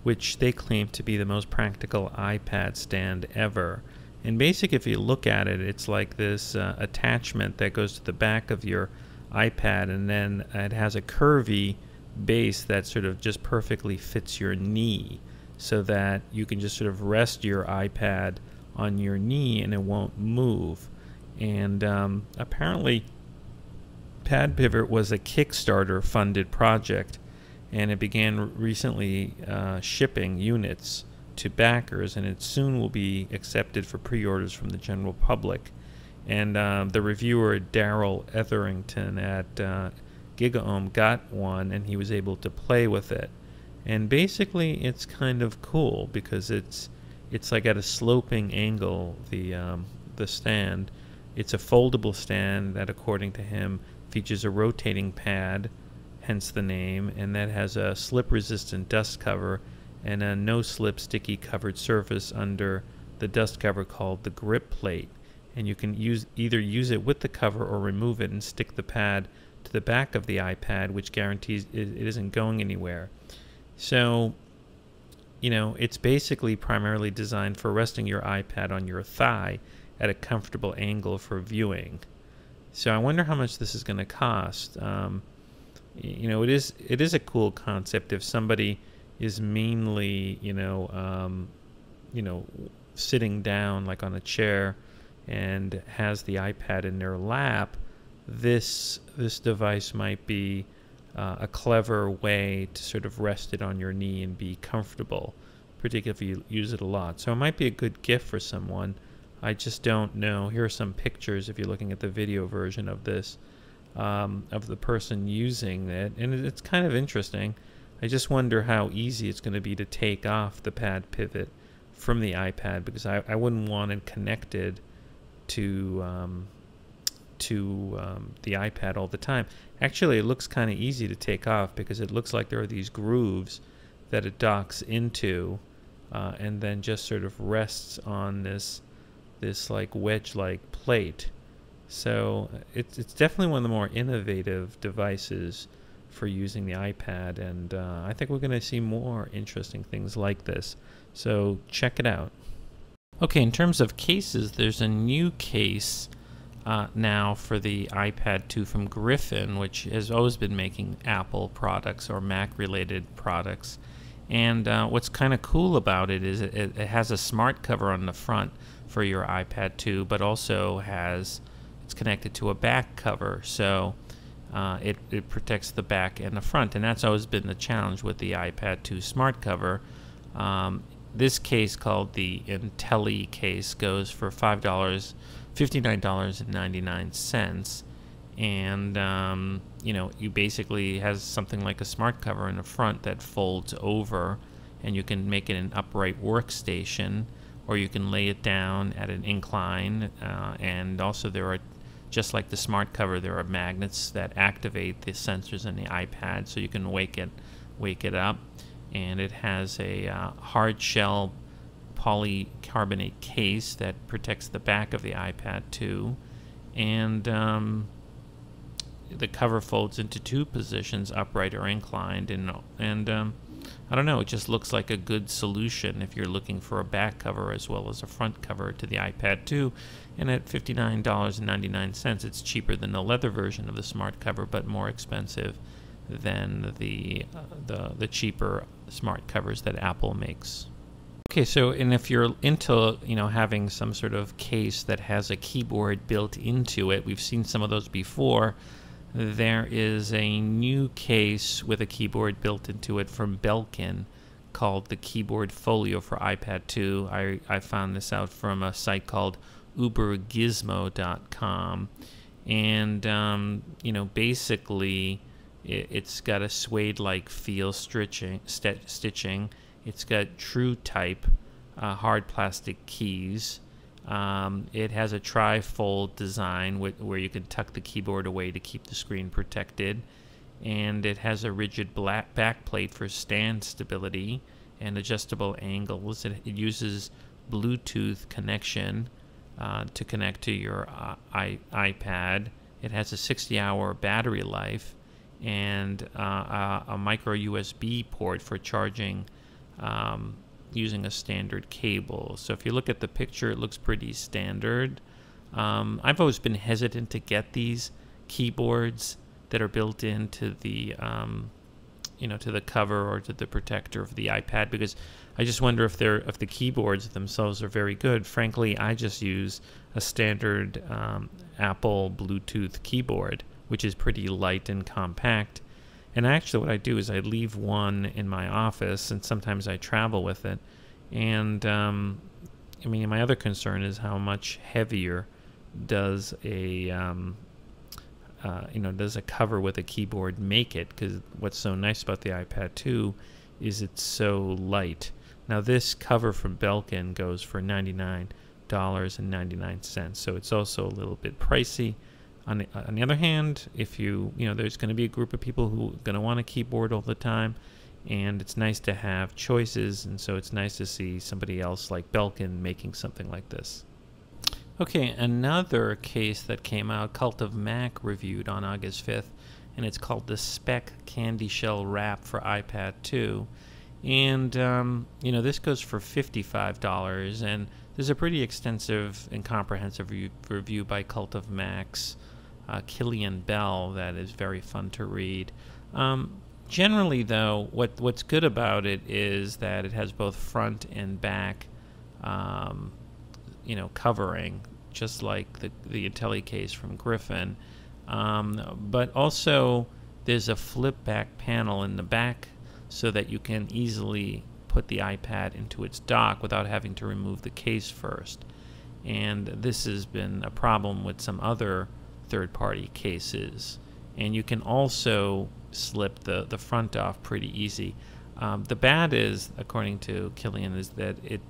which they claim to be the most practical iPad stand ever. And basically, if you look at it, it's like this attachment that goes to the back of your iPad, and then it has a curvy base that sort of just perfectly fits your knee, so that you can just sort of rest your iPad on your knee and it won't move. And apparently Pad Pivot was a Kickstarter funded project, and it began recently shipping units to backers, and it soon will be accepted for pre-orders from the general public. And the reviewer Daryl Etherington at GigaOM got one, and he was able to play with it. And basically it's kind of cool because it's like at a sloping angle, the stand. It's a foldable stand that, according to him, features a rotating pad, hence the name, and that has a slip-resistant dust cover and a no-slip sticky covered surface under the dust cover called the grip plate. And you can either use it with the cover or remove it and stick the pad to the back of the iPad, which guarantees it isn't going anywhere. So, it's basically primarily designed for resting your iPad on your thigh at a comfortable angle for viewing. So I wonder how much this is going to cost. It is a cool concept if somebody is mainly, sitting down like on a chair and has the iPad in their lap. This device might be a clever way to sort of rest it on your knee and be comfortable, particularly if you use it a lot. So it might be a good gift for someone. I just don't know. Here are some pictures if you're looking at the video version of this, of the person using it, and it's kind of interesting. I just wonder how easy it's going to be to take off the Pad Pivot from the iPad, because I wouldn't want it connected to the iPad all the time. Actually, it looks kind of easy to take off because it looks like there are these grooves that it docks into, and then just sort of rests on this like wedge-like plate. So it's definitely one of the more innovative devices for using the iPad, and I think we're going to see more interesting things like this. So check it out. Okay, in terms of cases, there's a new case now for the iPad 2 from Griffin, which has always been making Apple products or Mac-related products. And what's kind of cool about it is it has a smart cover on the front for your iPad 2, but also it's connected to a back cover, so it protects the back and the front, and that's always been the challenge with the iPad 2 smart cover. This case, called the Intelli case, goes for $59.99, and you basically has something like a smart cover in the front that folds over, and you can make it an upright workstation, or you can lay it down at an incline, and also there are, just like the smart cover, there are magnets that activate the sensors in the iPad, so you can wake it up. And it has a hard shell polycarbonate case that protects the back of the iPad 2, and the cover folds into two positions, upright or inclined, and I don't know, it just looks like a good solution if you're looking for a back cover as well as a front cover to the iPad 2. And at $59.99, it's cheaper than the leather version of the smart cover, but more expensive than the cheaper smart covers that Apple makes. Okay, so and if you're into having some sort of case that has a keyboard built into it, we've seen some of those before. there is a new case with a keyboard built into it from Belkin called the Keyboard Folio for iPad 2. I found this out from a site called ubergizmo.com. And, basically it's got a suede-like feel stitching. It's got true type hard plastic keys. It has a tri-fold design where you can tuck the keyboard away to keep the screen protected. And it has a rigid black backplate for stand stability and adjustable angles. It uses Bluetooth connection to connect to your iPad. It has a 60-hour battery life and a micro USB port for charging using a standard cable. So if you look at the picture, it looks pretty standard. I've always been hesitant to get these keyboards that are built into the to the cover or to the protector of the iPad, because I just wonder if the keyboards themselves are very good. Frankly, I just use a standard Apple Bluetooth keyboard, which is pretty light and compact. And actually what I do is I leave one in my office, and sometimes I travel with it. And my other concern is how much heavier does a does a cover with a keyboard make it? Because what's so nice about the iPad 2 is it's so light. Now this cover from Belkin goes for $99.99, so it's also a little bit pricey. On the other hand, if there's going to be a group of people who are going to want a keyboard all the time, and it's nice to have choices, and so it's nice to see somebody else like Belkin making something like this. Okay, another case that came out, Cult of Mac reviewed on August 5th, and it's called the Spec Candy Shell Wrap for iPad 2. And, this goes for $55, and there's a pretty extensive and comprehensive review by Cult of Mac's Killian Bell that is very fun to read. Generally, though, what's good about it is that it has both front and back covering, just like the IntelliCase from Griffin. But also, there's a flip back panel in the back so that you can easily put the iPad into its dock without having to remove the case first. And this has been a problem with some other third-party cases. And you can also slip the front off pretty easy. The bad is, according to Killian, is that it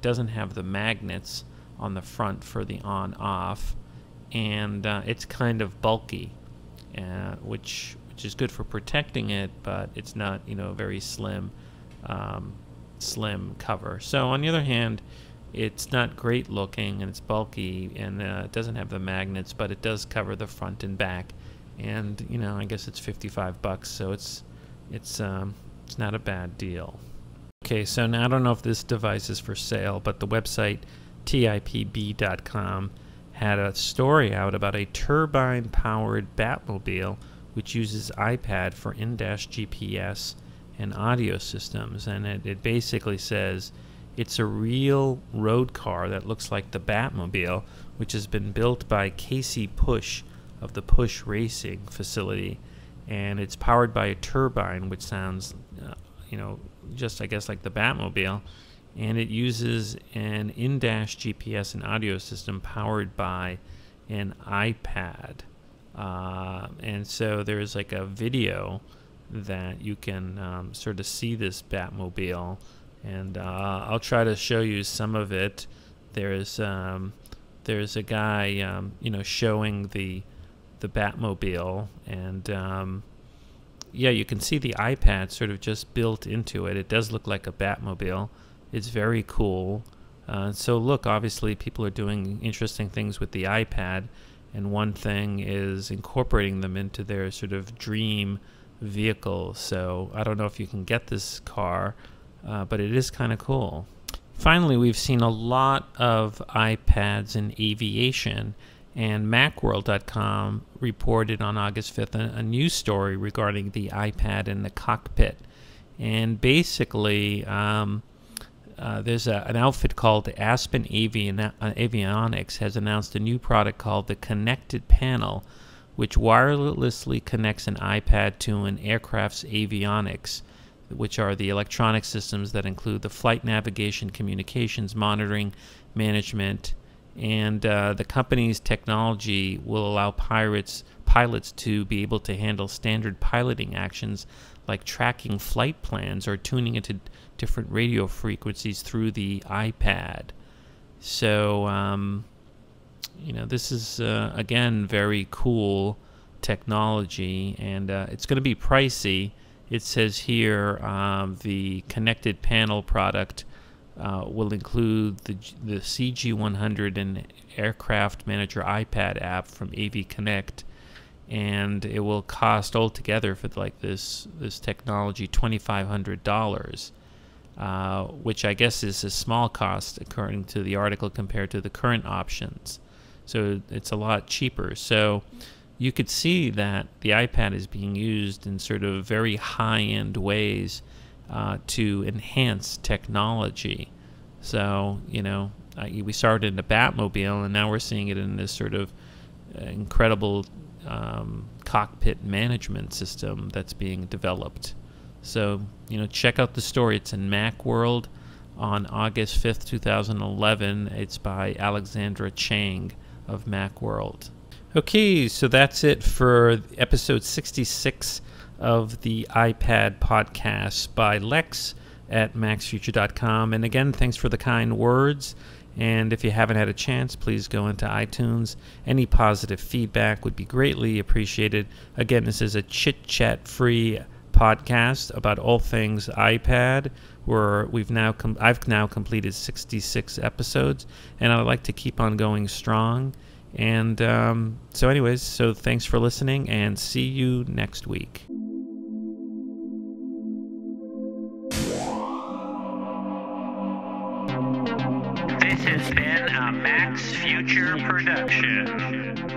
doesn't have the magnets on the front for the on-off, and it's kind of bulky, which is good for protecting it, but it's not a very slim cover. So on the other hand, it's not great looking and it's bulky, and it doesn't have the magnets, but it does cover the front and back. And I guess it's $55, so it's not a bad deal. Okay, so now I don't know if this device is for sale, but the website tipb.com had a story out about a turbine-powered Batmobile which uses iPad for in-dash GPS and audio systems, and it basically says it's a real road car that looks like the Batmobile, which has been built by Casey Push of the Push Racing facility, and it's powered by a turbine, which sounds, just I guess like the Batmobile, and it uses an in-dash GPS and audio system powered by an iPad. And so there's like a video that you can sort of see this Batmobile, and I'll try to show you some of it. There's a guy showing the Batmobile, and you can see the iPad sort of just built into it. It does look like a Batmobile. It's very cool. So look, obviously people are doing interesting things with the iPad, and one thing is incorporating them into their sort of dream vehicle. So I don't know if you can get this car, but it is kind of cool. Finally, we've seen a lot of iPads in aviation, and MacWorld.com reported on August 5th a news story regarding the iPad in the cockpit. And basically, there's an outfit called Aspen Avionics has announced a new product called the Connected Panel, which wirelessly connects an iPad to an aircraft's avionics, which are the electronic systems that include the flight navigation, communications, monitoring, management, and the company's technology will allow pilots to be able to handle standard piloting actions like tracking flight plans or tuning into different radio frequencies through the iPad. So, this is, again, very cool technology, and it's going to be pricey. It says here the connected panel product will include the CG100 and Aircraft Manager iPad app from AV Connect, and it will cost altogether for this technology $2,500, which I guess is a small cost according to the article compared to the current options. So it's a lot cheaper. So you could see that the iPad is being used in sort of very high-end ways to enhance technology. So, we started in the Batmobile, and now we're seeing it in this sort of incredible cockpit management system that's being developed. So, check out the story. It's in MacWorld on August 5th, 2011. It's by Alexandra Chang of MacWorld. Okay, so that's it for episode 66 of the iPad podcast by Lex at MacsFuture.com. And again, thanks for the kind words. And if you haven't had a chance, please go into iTunes. Any positive feedback would be greatly appreciated. Again, this is a chit-chat-free podcast about all things iPad, where I've now completed 66 episodes, and I'd like to keep on going strong. And so thanks for listening, and see you next week. This has been a MacsFuture production.